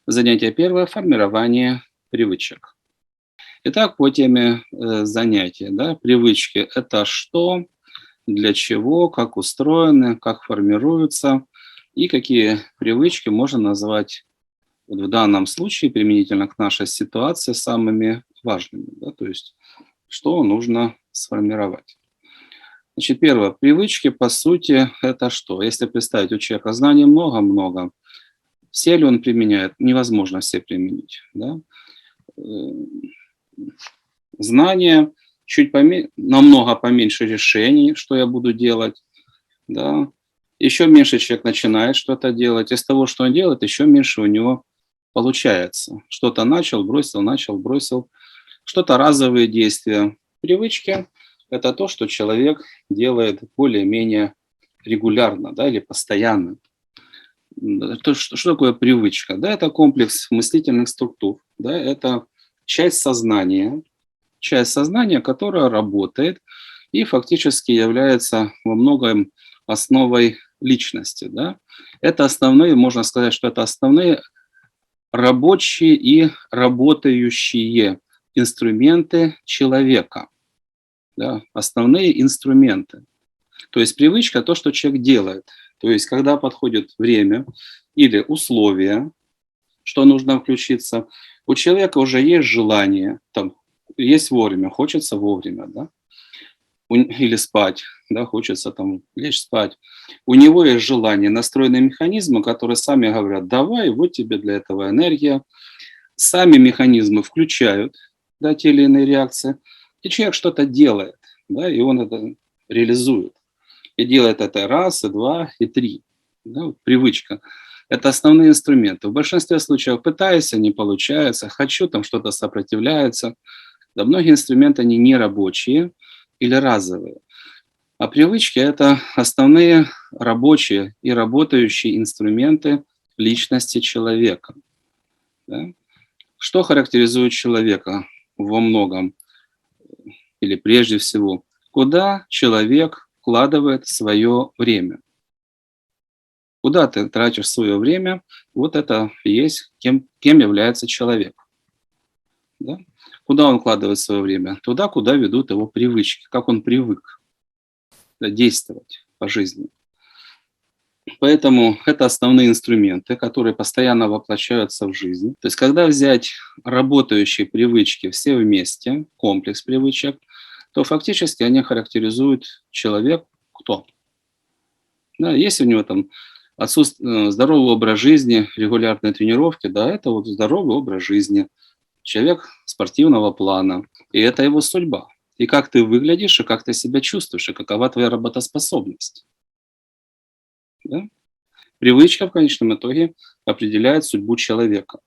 Занятие первое – формирование привычек. Итак, по теме занятия. Да, привычки – это что, для чего, как устроены, как формируются и какие привычки можно назвать вот в данном случае применительно к нашей ситуации самыми важными. Да, то есть что нужно сформировать. Значит, первое. Привычки, по сути, это что? Если представить, у человека знаний много-много, все ли он применяет? Невозможно все применить. Да? Знания намного поменьше решений, что я буду делать. Да? Еще меньше человек начинает что-то делать. Из того, что он делает, еще меньше у него получается. Что-то начал, бросил. Что-то разовые действия. Привычки – это то, что человек делает более-менее регулярно, да, или постоянно. Что такое привычка? Да, это комплекс мыслительных структур. Да, это часть сознания, которая работает и фактически является во многом основой личности. Да. Это основные, можно сказать, что это основные рабочие и работающие инструменты человека. Да, основные инструменты. То есть привычка – то, что человек делает. То есть когда подходит время или условия, что нужно включиться, у человека уже есть желание, там, есть вовремя, хочется вовремя, да? Или спать, да, хочется там лечь спать. У него есть желание, настроенные механизмы, которые сами говорят: давай, вот тебе для этого энергия. Сами механизмы включают, да, те или иные реакции, и человек что-то делает, да, и он это реализует. И делает это раз, и два, и три. Да, вот привычка. Это основные инструменты. В большинстве случаев пытаюсь, не получается, хочу, там что-то сопротивляется. Да, многие инструменты, они не рабочие или разовые. А привычки – это основные рабочие и работающие инструменты личности человека. Да? Что характеризует человека во многом или прежде всего? Куда человек вкладывает свое время? Куда ты тратишь свое время? Вот это и есть кем является человек. Да? Куда он вкладывает свое время? Туда, куда ведут его привычки, как он привык, да, действовать по жизни. Поэтому это основные инструменты, которые постоянно воплощаются в жизнь. То есть когда взять работающие привычки все вместе, комплекс привычек, то фактически они характеризуют человек кто. Да, если у него там здоровый образ жизни, регулярные тренировки, да, это вот здоровый образ жизни. Человек спортивного плана, и это его судьба. И как ты выглядишь, и как ты себя чувствуешь, и какова твоя работоспособность. Да? Привычка в конечном итоге определяет судьбу человека.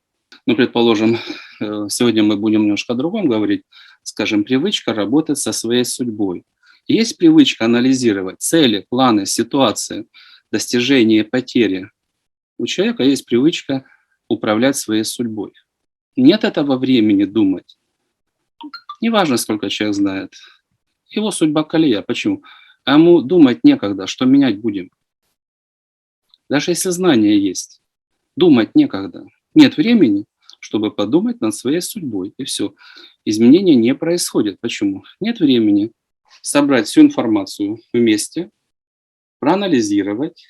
Ну, предположим, сегодня мы будем немножко о другом говорить. Скажем, привычка работать со своей судьбой. Есть привычка анализировать цели, планы, ситуации, достижения и потери. У человека есть привычка управлять своей судьбой. Нет этого времени думать. Неважно, сколько человек знает. Его судьба колея. Почему? А ему думать некогда, что менять будем. Даже если знания есть, думать некогда. Нет времени, чтобы подумать над своей судьбой. И все. Изменения не происходят. Почему? Нет времени собрать всю информацию вместе, проанализировать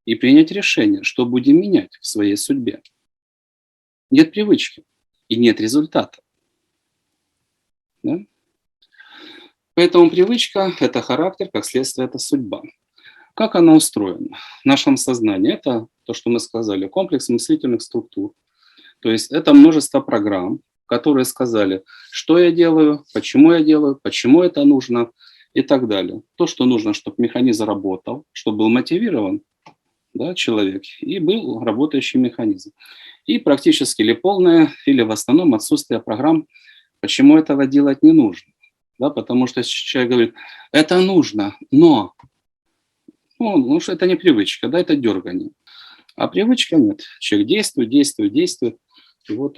и принять решение, что будем менять в своей судьбе. Нет привычки и нет результата. Да? Поэтому привычка – это характер, как следствие – это судьба. Как она устроена? В нашем сознании это то, что мы сказали, комплекс мыслительных структур. То есть это множество программ, которые сказали, что я делаю, почему это нужно и так далее. То, что нужно, чтобы механизм работал, чтобы был мотивирован, да, человек, и был работающий механизм. И практически или полное, или в основном отсутствие программ, почему этого делать не нужно. Да, потому что человек говорит, это нужно, но ну, что это не привычка, да, это дергание. А привычка нет. Человек действует, и вот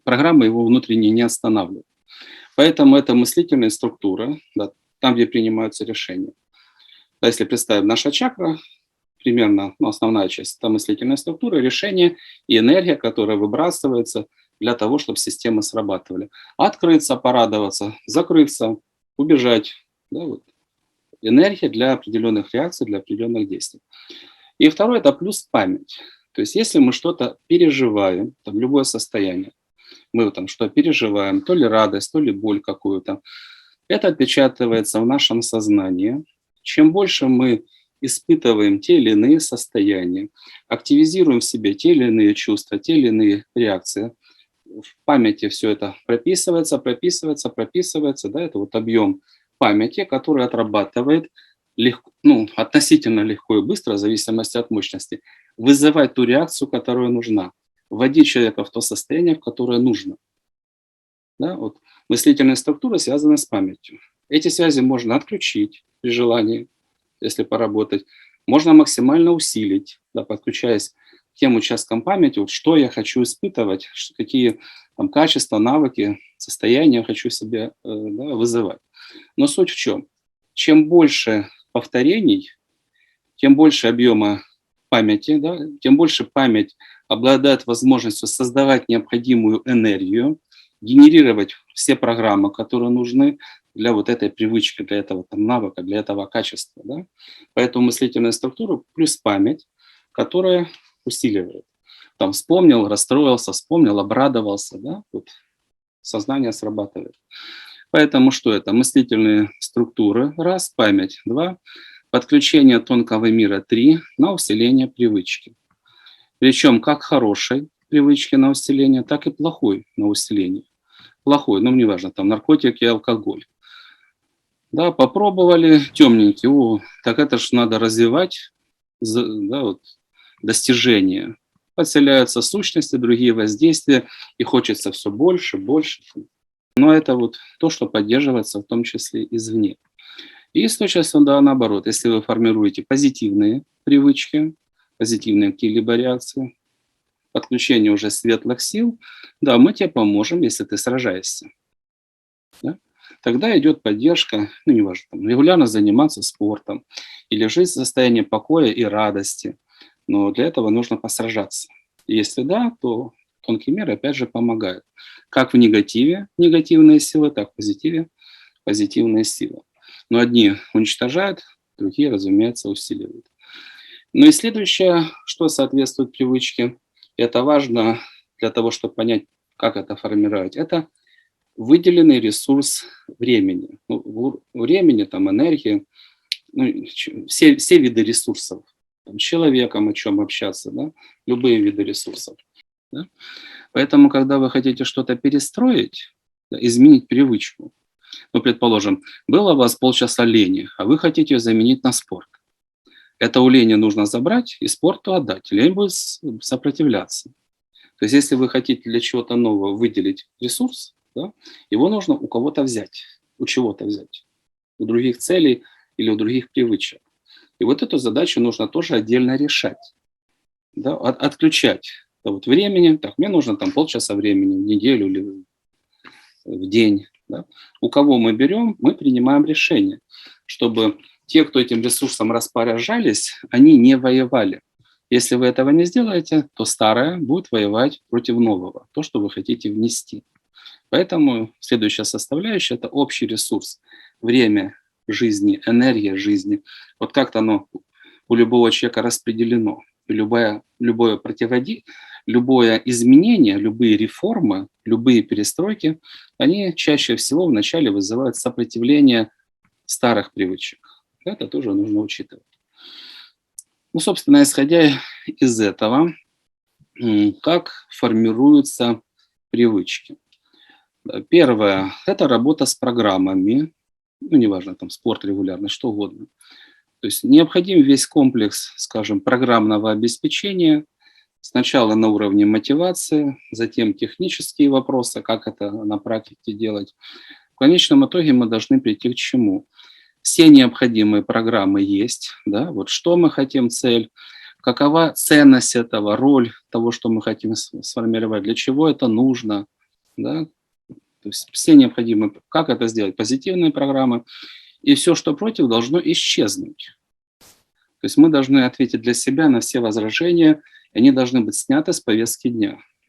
программа его внутренне не останавливает. Поэтому это мыслительная структура, да, там, где принимаются решения. А если представим наша чакра, примерно, ну, основная часть, это мыслительная структура, решение и энергия, которая выбрасывается для того, чтобы системы срабатывали. Открыться, порадоваться, закрыться, убежать. Да, вот. Энергия для определенных реакций, для определенных действий. И второе – это плюс память. То есть если мы что-то переживаем, там, любое состояние, мы там что переживаем, то ли радость, то ли боль какую-то, это отпечатывается в нашем сознании. Чем больше мы испытываем те или иные состояния, активизируем в себе те или иные чувства, те или иные реакции, в памяти все это прописывается, прописывается, прописывается, да, это вот объем памяти, который отрабатывает легко, ну, относительно легко и быстро, в зависимости от мощности, вызывать ту реакцию, которая нужна, вводить человека в то состояние, в которое нужно. Да, вот. Мыслительные структуры связаны с памятью. Эти связи можно отключить при желании, если поработать. Можно максимально усилить, да, подключаясь к тем участкам памяти, вот что я хочу испытывать, какие там, качества, навыки, состояния хочу себе да, вызывать. Но суть в чем? Чем больше повторений, тем больше объема памяти, да, тем больше память обладает возможностью создавать необходимую энергию, генерировать все программы, которые нужны для вот этой привычки, для этого там, навыка, для этого качества. Да? Поэтому мыслительная структура плюс память, которая усиливает. Там вспомнил, расстроился, вспомнил, обрадовался. Да? Вот сознание срабатывает. Поэтому что это? Мыслительные структуры, раз, память, два, подключение тонкого мира, три, на усиление привычки. Причем как хорошей привычки на усиление, так и плохой на усиление. Плохой, ну неважно, там наркотики, алкоголь. Да, попробовали, темненький, так это ж надо развивать, да, вот, достижения. Подселяются сущности, другие воздействия, и хочется все больше, больше. Но это вот то, что поддерживается в том числе извне. И с той частью, да, наоборот, если вы формируете позитивные привычки, позитивные какие-либо реакции, подключение уже светлых сил, да, мы тебе поможем, если ты сражаешься. Да? Тогда идет поддержка, ну, неважно, там, регулярно заниматься спортом или жить в состоянии покоя и радости. Но для этого нужно посражаться. И если да, то тонкие меры, опять же, помогают. Как в негативе негативные силы, так в позитиве позитивные силы. Но одни уничтожают, другие, разумеется, усиливают. Ну и следующее, что соответствует привычке, это важно для того, чтобы понять, как это формировать, это выделенный ресурс времени. Ну, времени, там, энергии, ну, все виды ресурсов. Там, человеком о чем общаться, да? Любые виды ресурсов. Да? Поэтому, когда вы хотите что-то перестроить, да, изменить привычку, ну, предположим, было у вас полчаса лени, а вы хотите ее заменить на спорт. Это у лени нужно забрать и спорту отдать. Лень будет сопротивляться. То есть если вы хотите для чего-то нового выделить ресурс, да, его нужно у кого-то взять, у чего-то взять, у других целей или у других привычек. И вот эту задачу нужно тоже отдельно решать, да, отключать. Да, вот времени, так, мне нужно там полчаса времени в неделю или в день. Да. У кого мы берем, мы принимаем решение, чтобы те, кто этим ресурсом распоряжались, они не воевали. Если вы этого не сделаете, то старое будет воевать против нового, то, что вы хотите внести. Поэтому следующая составляющая – это общий ресурс. Время жизни, энергия жизни. Вот как-то оно у любого человека распределено. И любое изменение, любые реформы, любые перестройки, они чаще всего вначале вызывают сопротивление старых привычек. Это тоже нужно учитывать. Ну, собственно, исходя из этого, как формируются привычки. Первое – это работа с программами, ну, неважно, там, спорт регулярный, что угодно. То есть необходим весь комплекс, скажем, программного обеспечения, сначала на уровне мотивации, затем технические вопросы, как это на практике делать. В конечном итоге мы должны прийти к чему? Все необходимые программы есть, да, вот что мы хотим, цель, какова ценность этого, роль того, что мы хотим сформировать, для чего это нужно, да, то есть все необходимые, как это сделать, позитивные программы, и все, что против, должно исчезнуть. То есть мы должны ответить для себя на все возражения, и они должны быть сняты с повестки дня.